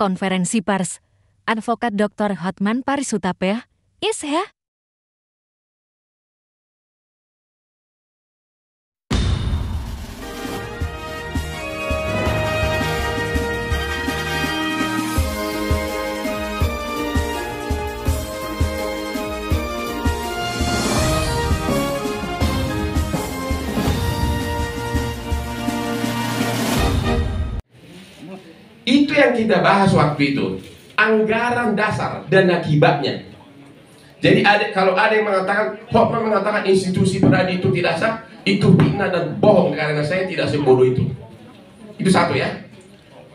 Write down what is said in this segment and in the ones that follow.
konferensi pers. Advokat Dr. Hotman Paris Hutapea, is ya? Itu yang kita bahas waktu itu, anggaran dasar dan akibatnya. Jadi kalau ada yang mengatakan, Hotman mengatakan institusi peradi itu tidak sah, itu fitnah dan bohong, karena saya tidak sebodoh itu. Itu satu ya.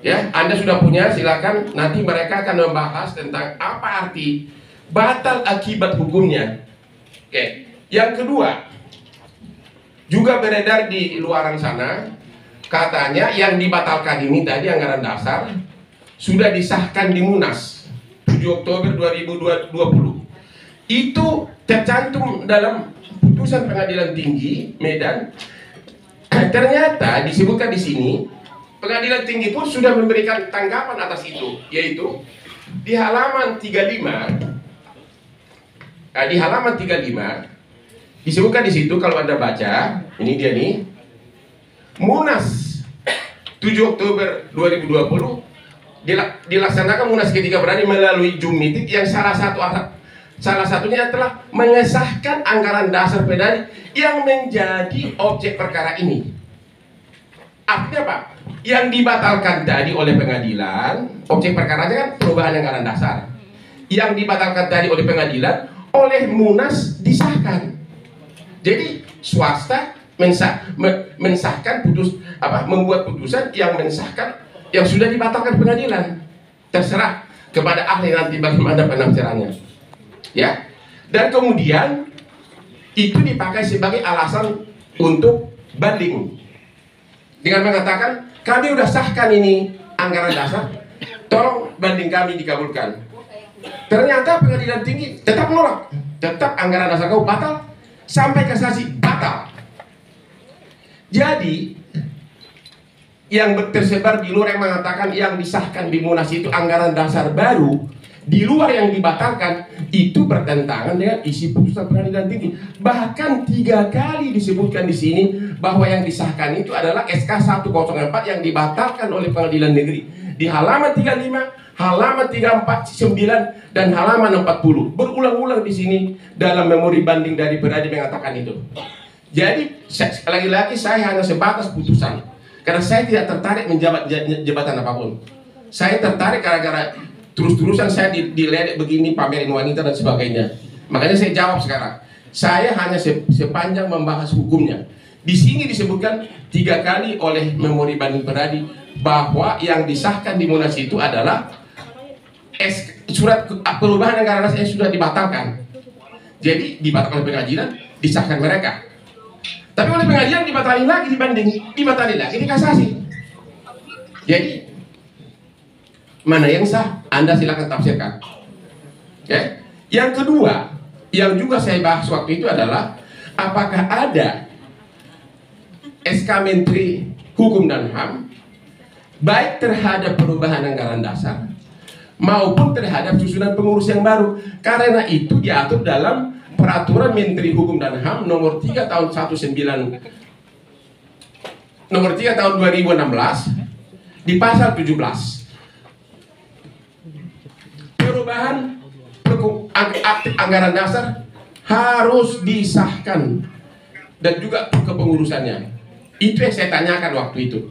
Ya, Anda sudah punya, silakan nanti mereka akan membahas tentang apa arti batal akibat hukumnya. Oke. Yang kedua, juga beredar di luaran sana, katanya yang dibatalkan ini tadi anggaran dasar sudah disahkan di Munas 7 Oktober 2020. Itu tercantum dalam putusan Pengadilan Tinggi Medan. Ternyata disebutkan di sini Pengadilan Tinggi pun sudah memberikan tanggapan atas itu, yaitu di halaman 35. Di halaman 35 disebutkan di situ, kalau Anda baca, ini dia nih, Munas 7 Oktober 2020 dilaksanakan Munas ketiga berani melalui Zoom meeting yang salah satunya adalah mengesahkan anggaran dasar PDADI yang menjadi objek perkara ini. Artinya apa? Yang dibatalkan tadi oleh pengadilan, objek perkaranya kan perubahan anggaran dasar. Yang dibatalkan tadi oleh pengadilan, oleh Munas disahkan. Jadi swasta membuat putusan yang mensahkan yang sudah dibatalkan pengadilan. Terserah kepada ahli nanti bagaimana penafsirannya. Ya. Dan kemudian itu dipakai sebagai alasan untuk banding. Dengan mengatakan, kami sudah sahkan ini anggaran dasar, tolong banding kami dikabulkan. Ternyata Pengadilan Tinggi tetap menolak. Tetap anggaran dasar kau batal, sampai kasasi batal. Jadi yang tersebar di luar yang mengatakan yang disahkan di Munas itu anggaran dasar baru, di luar yang dibatalkan, itu bertentangan dengan isi putusan Pengadilan Tinggi. Bahkan 3 kali disebutkan di sini bahwa yang disahkan itu adalah SK 104 yang dibatalkan oleh Pengadilan Negeri. Di halaman 35, halaman 349 dan halaman 40 berulang-ulang di sini dalam memori banding dari Peradi mengatakan itu. Jadi lagi-lagi saya hanya sebatas putusan, karena saya tidak tertarik menjabat jabatan apapun. Saya tertarik gara-gara terus-terusan saya diledek begini, pamerin wanita dan sebagainya. Makanya saya jawab sekarang. Saya hanya sepanjang membahas hukumnya. Di sini disebutkan 3 kali oleh memori banding Peradi bahwa yang disahkan di Munas itu adalah surat perubahan anggaran dasar yang sudah dibatalkan. Jadi dibatalkan oleh pengadilan, disahkan mereka. Tapi oleh pengadilan dibatalin lagi, dibatalin lagi, dikasasi. Jadi mana yang sah? Anda silakan tafsirkan. Ya. Yang kedua, yang juga saya bahas waktu itu adalah apakah ada SK Menteri Hukum dan HAM baik terhadap perubahan anggaran dasar maupun terhadap susunan pengurus yang baru, karena itu diatur dalam Peraturan Menteri Hukum dan HAM nomor 3 tahun 2016 di pasal 17. Perubahan anggaran dasar harus disahkan dan juga kepengurusannya. Itu yang saya tanyakan waktu itu.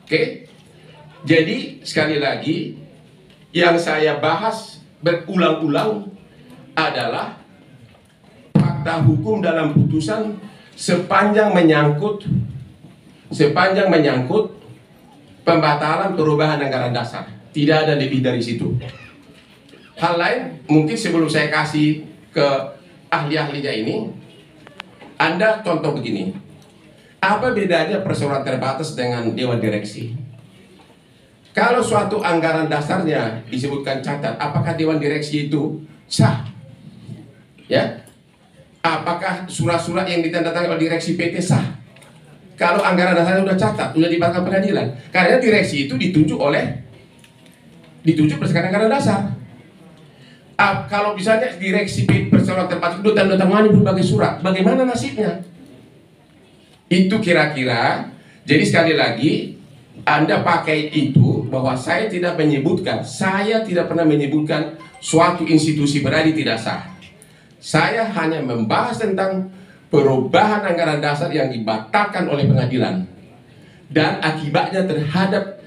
Oke. Jadi sekali lagi yang saya bahas berulang-ulang adalah fakta hukum dalam putusan sepanjang menyangkut pembatalan perubahan anggaran dasar. Tidak ada lebih dari situ. Hal lain mungkin sebelum saya kasih ke ahli-ahlinya ini, Anda contoh begini. Apa bedanya perseroan terbatas dengan dewan direksi? Kalau suatu anggaran dasarnya disebutkan cacat, apakah dewan direksi itu sah? Ya? Apakah surat-surat yang ditandatangani oleh direksi PT sah? Kalau anggaran dasarnya sudah cacat, sudah dibatalkan pengadilan. Karena direksi itu ditunjuk oleh dituju berdasarkan anggaran dasar. Kalau misalnya direksi perseroan tempat itu tanda tangani berbagai surat, bagaimana nasibnya? Itu kira-kira. Jadi sekali lagi, Anda pakai itu bahwa saya tidak pernah menyebutkan suatu institusi beradi tidak sah. Saya hanya membahas tentang perubahan anggaran dasar yang dibatalkan oleh pengadilan dan akibatnya terhadap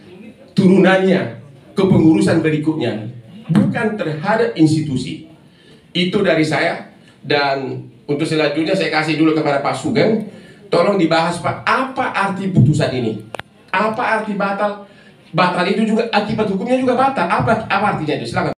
turunannya kepengurusan berikutnya, bukan terhadap institusi. Itu dari saya. Dan untuk selanjutnya saya kasih dulu kepada Pak Sugeng. Tolong dibahas Pak, apa arti putusan ini? Apa arti batal? Batal itu juga akibat hukumnya juga batal. Apa artinya itu? Silakan.